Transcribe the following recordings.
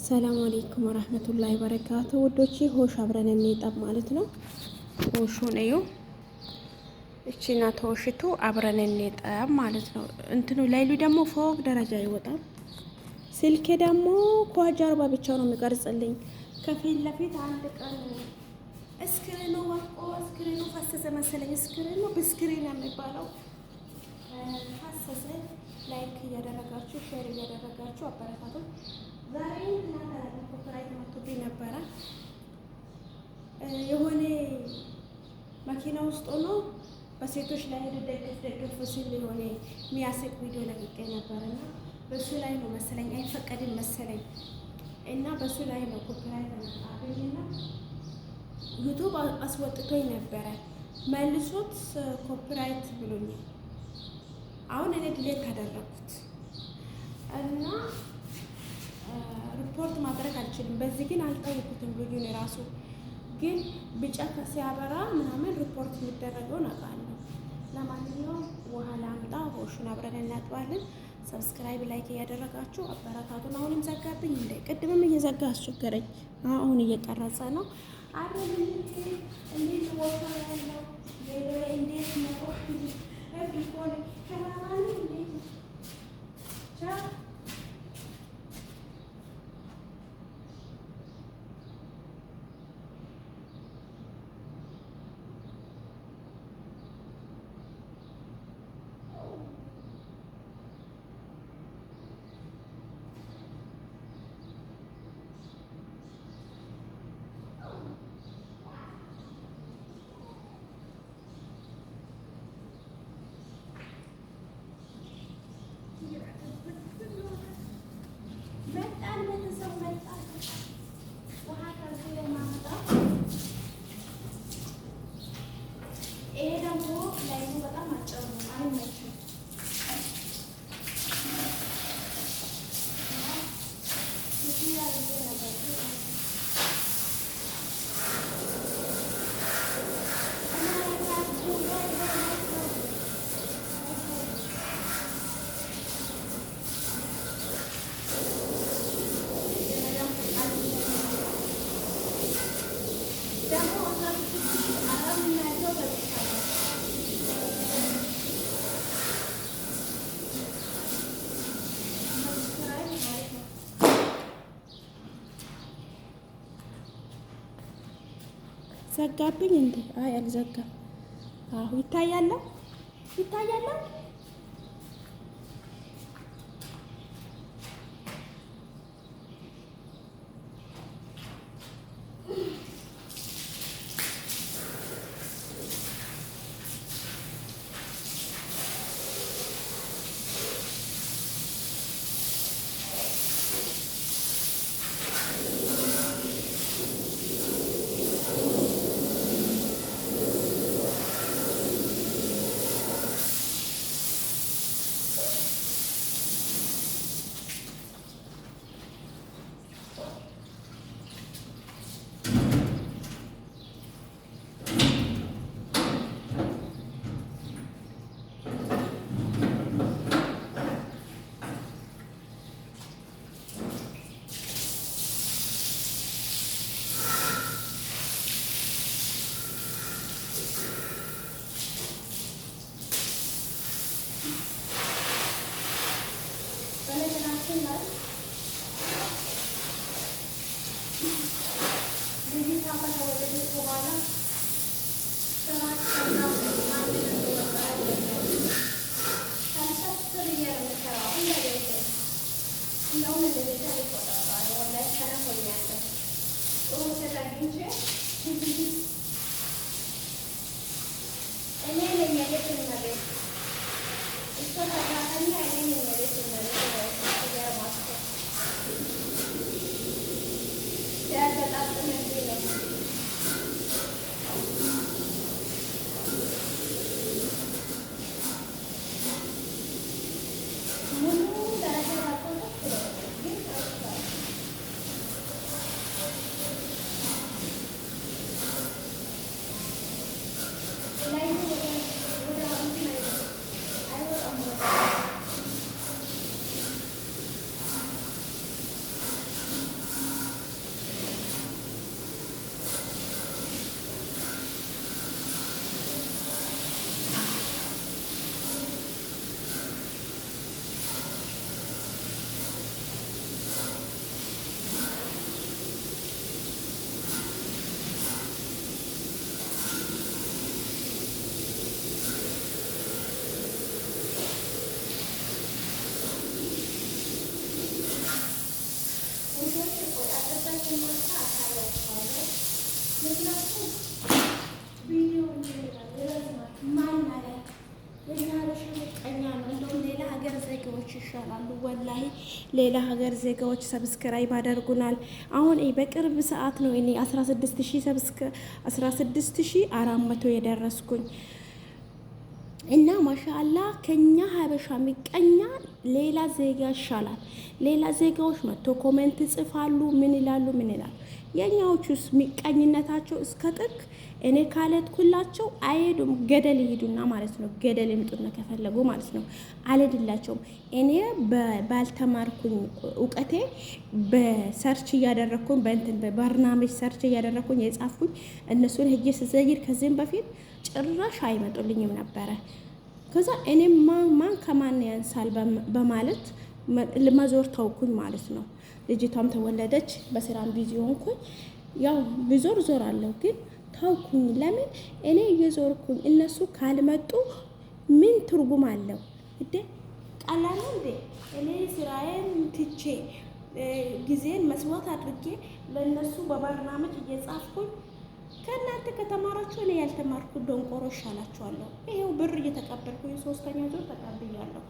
ሰላም አለይኩም ወራህመቱላሂ ወበረካቱ ውዶቼ፣ ሆሽ አብረን እንጠብ ማለት ነው። ሆሹ ነው እቺና ተወሽቱ አብረን እንጠብ ማለት ነው። እንትኑ ላይሉ ደግሞ ፎቅ ደረጃ ይወጣል። ስልኬ ደግሞ ከጀርባ ብቻ ነው የሚቀርጽልኝ። ከፊት ለፊት አንድ ቀን እስክሪኑ ወርቆ እስክሪኑ ፈሰሰ መሰለኝ። እስክሪኑ ብስክሪን የሚባለው ፈሰሰ። ላይክ እያደረጋችሁ ሼር እያደረጋችሁ አበረታቱ። ዛሬ ኮፒራይት መጥቶብኝ ነበረ። የሆነ መኪና ውስጥ ሆኖ በሴቶች ላይ ደግፍ ሲል የሆነ የሚያስቅ ቪዲዮ ለቅቄ ነበረና በሱ ላይ ነው መሰለኝ አይፈቀድም መሰለኝ እና በሱ ላይ ነው ኮፒራይት መጣብኝና ዩቱብ አስወጥቶኝ ነበረ። መልሶት ኮፒራይት ብሎኛል። አሁን እኔ ዲሌት ካደረኩት እና ሪፖርት ማድረግ አልችልም። በዚህ ግን አልጠየኩትም። ልጁን ራሱ ግን ቢጫ ሲያበራ ምናምን ሪፖርት የሚደረገውን አውቃለሁ። ለማንኛውም ውሃ ላምጣ፣ ሆሹን አብረን እናጥባለን። ሰብስክራይብ ላይክ እያደረጋችሁ አበረታቱን። አሁንም ዘጋብኝ እንደ ቅድምም እየዘጋ አስቸገረኝ። አሁን እየቀረጸ ነው። አብረን እንዴት ወጣ ያለው እንዴት ነው ሪፖርት ከማን እንዴት ዘጋብኝ እንዴ? አይ አልዘጋም። አሁ ይታያል ይታያል። ሌላ ሀገር ዜጋዎች ይሻላሉ ወላሂ። ሌላ ሀገር ዜጋዎች ሰብስክራይብ አደርጉናል። አሁን በቅርብ ሰዓት ነው እኔ 16400 የደረስኩኝ እና ማሻአላ ከኛ ሀበሻ ሚቀኛ ሌላ ዜጋ ይሻላል። ሌላ ዜጋዎች መጥቶ ኮሜንት ይጽፋሉ፣ ምን ይላሉ። የኛዎቹስ ሚቀኝነታቸው እስከ ጥግ። እኔ ካለትኩላቸው አይሄዱም፣ ገደል ይሄዱና ማለት ነው። ገደል ይምጡና ከፈለጉ ማለት ነው። አልሄድላቸውም። እኔ ባልተማርኩኝ እውቀቴ በሰርች እያደረኩኝ በእንትን በበርናሜጅ ሰርች እያደረኩኝ የጻፍኩኝ እነሱን ሄጄ ስዘይር ከዚህም በፊት ጭራሽ አይመጡልኝም ነበረ። ከዛ እኔም ማን ከማን ያንሳል በማለት መዞር ተውኩኝ ማለት ነው። ልጅቷም ተወለደች፣ በስራም ቢዚ ሆንኩኝ። ያው ዞር አለው ግን ታውኩኝ። ለምን እኔ እየዞርኩኝ እነሱ ካልመጡ ምን ትርጉም አለው እንዴ? ቀላል ነው እንዴ? እኔ ስራዬን ትቼ ጊዜን መስዋዕት አድርጌ ለነሱ በበርናመጅ እየጻፍኩኝ ከእናንተ ከተማራችሁ እኔ ያልተማርኩ ደንቆሮ ይሻላችኋለሁ። ይሄው ብር እየተቀበልኩኝ 3ኛ ዙር ተቀብያለሁ።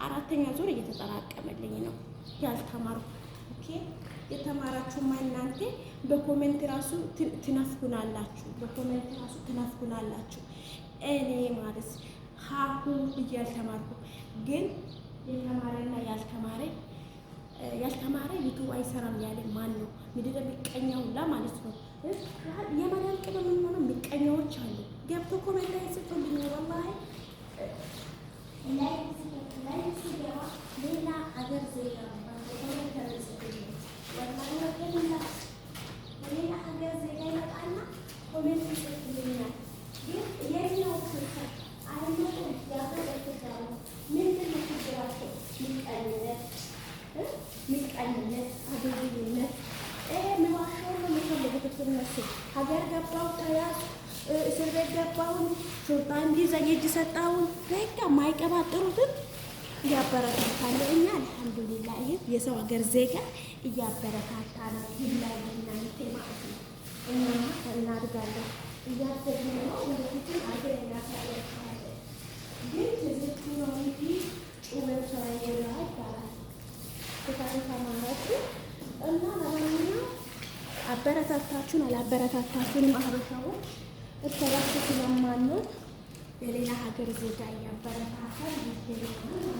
4ኛ ዙር እየተጠራቀመልኝ ነው ያልተማርኩ። ኦኬ የተማራችሁማ እናንተ በኮሜንት ራሱ ትናፍቁናላችሁ። እኔ ማለት ሀሁ እያልተማርኩ ግን የተማረና ያልተማረ ዩቱብ አይሰራም ያለ ማን ነው? ምድረ የሚቀኛው ሁላ ማለት ነው። የማዳም ቅመም ሆነ የሚቀኛዎች አሉ። ገብቶ ኮሜንት ላይ ጽፉልኝ። ወላሂ ላይ ሲገባ ሌላ አገር ዜጋ ሌላ ሀገር ዜጋ ይመጣና ኮሜንት ይጽፍልኛል። ግን የኛው ክፍል አይመጡም። ያበረክታሉ። ምንድን ነው ችግራቸው? ምቀኝነት፣ አድርግነት። የሚዋሸው ነው የሚፈልጉት እነሱ። ሀገር ገባው ተያዝ፣ እስር ቤት ገባውን፣ ሹርጣ እንዲዘኝ እጅ ሰጣውን፣ በቃ ማይቀባጥሩትን እያበረታታለ። እኛ አልሐምዱሊላህ የሰው ሀገር ዜጋ እያበረታታ ነው። ይላይ እናንተ ማለት ነው። እኛማ እናድጋለን፣ እያደግን ነው። ወደፊትም ሀገር እናሳያቸዋለን። ግን ትዝቱ ነው እንጂ ጩኸት ስራ ይጎዳ ይባላል። ተማራችሁ እና ለማንኛውም አበረታታችሁን አላበረታታችሁንም አህበሻዎች እርስ በርስ ስለማንወድ የሌላ ሀገር ዜጋ እያበረታታል ይገኛል።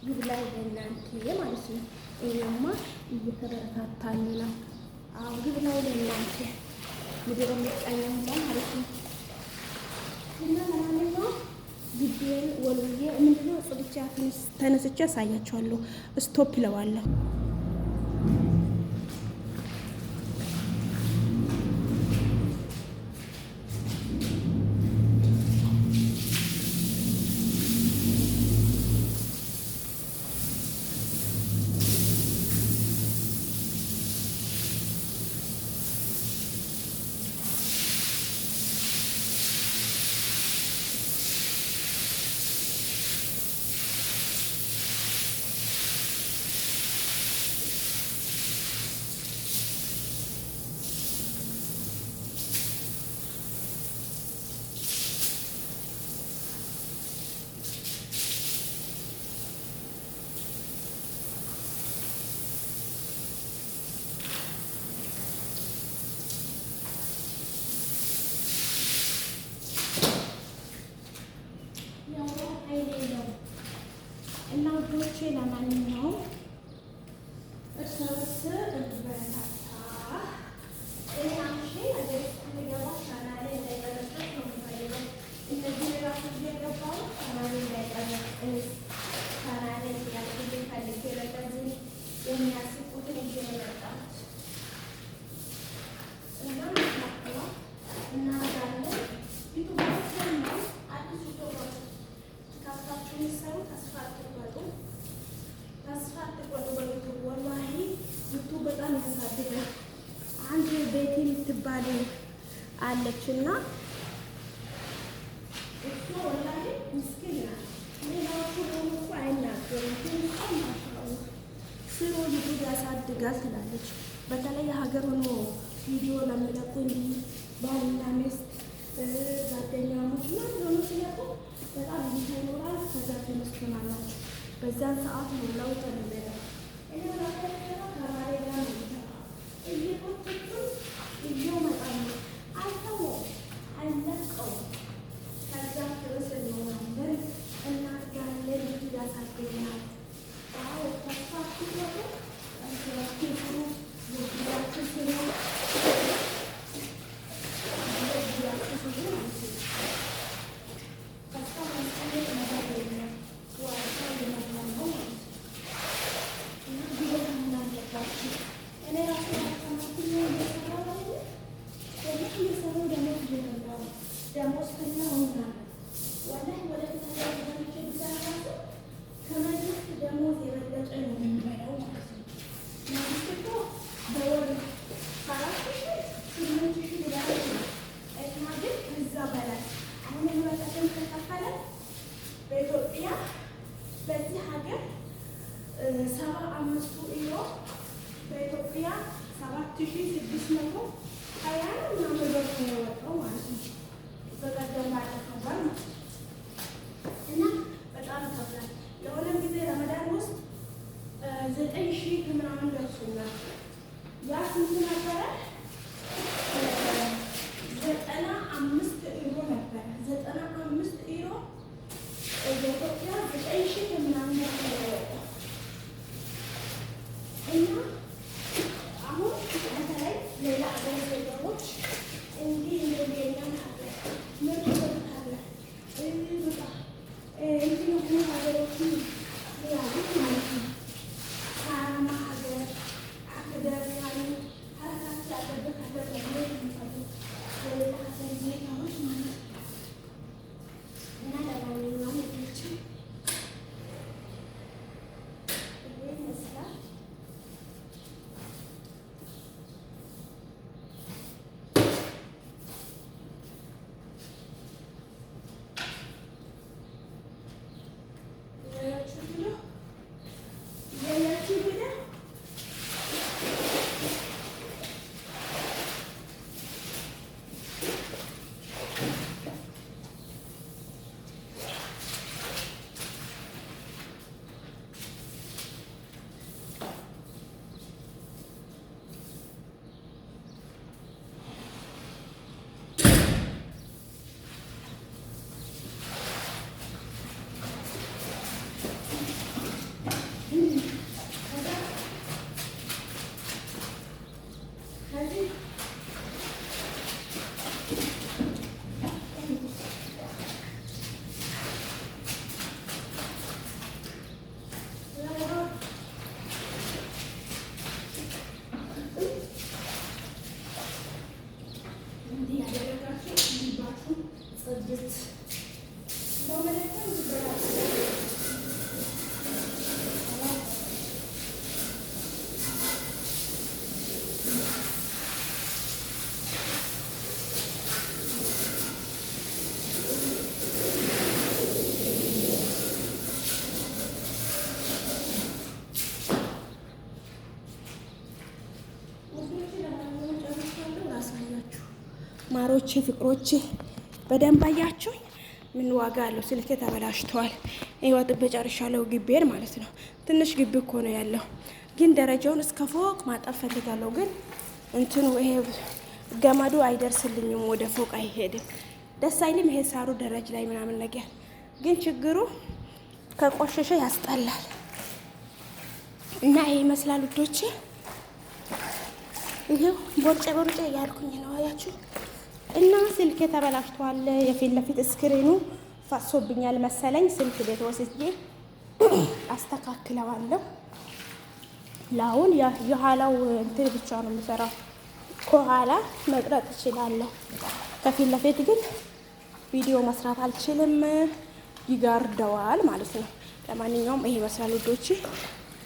ይብላኝ ለእናንተ ማለት ነው። እኛማ እየተበረታታን ነው። አዎ ይብላኝ ለእናንተ ምድር የሚቀኘው ማለት ነው። እና ለማንኛውም ግቢን ወልዬ ምንድነው ጽድቻ ተነስቼ አሳያቸዋለሁ። ስቶፕ ለዋለሁ። እና ውዶቼ ለማንኛውም እርስ በርስ እንበረታታ። እኔ አንቺ አገር ልገባ ቻናሌ እንዳይቀረጥስ ነው የምፈልገው። እነዚህ ራሱ እየገባው ቻናሌ እንዳይቀረጥስ ቻናሌ ያልኩልኝ ፈልጌ ለቀዚህ የሚያስቁትን ይዤ ነው የመጣሁት እና ማቅላ እናጋለን ዩቱባችን ነው አዲስ ዩቱበር ካፍታችሁ የሚሰሩ ተስፋ አትቁረጡ። በዩቱብ ወላሂ ዩቱብ በጣም ያሳድጋል። አንድ ቤቲ የምትባል አለችና እሱ ወላሂ ምስኪን ናት። ሌላዎቹ ደግሞ እኮ አይናገሩም። ግን በጣም ማሻአላህ ስሩ ዩቱብ ያሳድጋል ትላለች። በተለይ የሀገር ሆኖ ቪዲዮ ለሚለቁ እንዲህ ባልና ሚስት ጓደኛሞች እና ሆኑ ሲለቁ በጣም እይታ ይኖራል። ከዛ ተመስገናላችሁ። በዛን ሰዓት ነው ለውጥ የሚለው። እኔ ከባሌ ጋር ነው እየቆጥቱ እየመጣሉ አይተው አይለቀው ከዛ ድረስ እንሆናለን እናድጋለን። ዩቱብ ያሳድገናል። ተስፋ ሲወጡ ስሩ ዩቱባችሁ ስሩ በኢትዮጵያ በዚህ ሀገር 75 ዩሮ በኢትዮጵያ 7620 ምናምን ብር ነው የወጣው ማለት ነው። በቀደም ባለፈው ወር እና በጣም ይከብዳል። የሆነም ጊዜ ረመዳን ውስጥ 9000 ምናምን ደርሶኛል። ያ ስንት ነበረ? 95 ዩሮ ነበረ። 95 ዩሮ በኢትዮጵያ 9000 ምናምን ነው እና አሁን በተለይ ሌላ አገር ዜጎች እንዲህ እንደኛም ሀገር ምርጥ ሀገር እንዲህ የሆኑ ሀገሮችን ያሉት ማለት ነው። ሳራማ ሀገር አክደር ያሉ ሀረካት ያለበት ሀገር ደግሞ የሚፈልጉ ሌላ ሀገር ዜጋዎች ማለት ነው እና ለማንኛውም ልጆችን ማሮቼ ፍቅሮቼ በደንብ አያችሁኝ። ምን ዋጋ አለው? ስልኬ ተበላሽተዋል። ህይወት በጨርሻለሁ ግቤን ማለት ነው። ትንሽ ግቢ እኮ ነው ያለው፣ ግን ደረጃውን እስከ ፎቅ ማጠፍ ፈልጋለሁ። ግን እንትኑ ይሄ ገመዱ አይደርስልኝም፣ ወደ ፎቅ አይሄድም። ደስ አይልም። ይሄ ሳሩ ደረጃ ላይ ምናምን ነገር ግን ችግሩ ከቆሸሸ ያስጠላል። እና ይሄ ይመስላል ውዶቼ። ይሄው ቦርጬ ቦርጬ እያልኩኝ ነው አያችሁ። እና ስልክ ተበላሽቷል። የፊት ለፊት ስክሪኑ ፈሶብኛል መሰለኝ። ስልክ ቤት ወስጄ አስተካክለዋለሁ። ለአሁን የኋላው እንትን ብቻ ነው የምሰራው። ከኋላ መቅረጥ እችላለሁ፣ ከፊት ለፊት ግን ቪዲዮ መስራት አልችልም። ይጋርደዋል ማለት ነው። ለማንኛውም ይሄ ይመስላል ውዶቼ።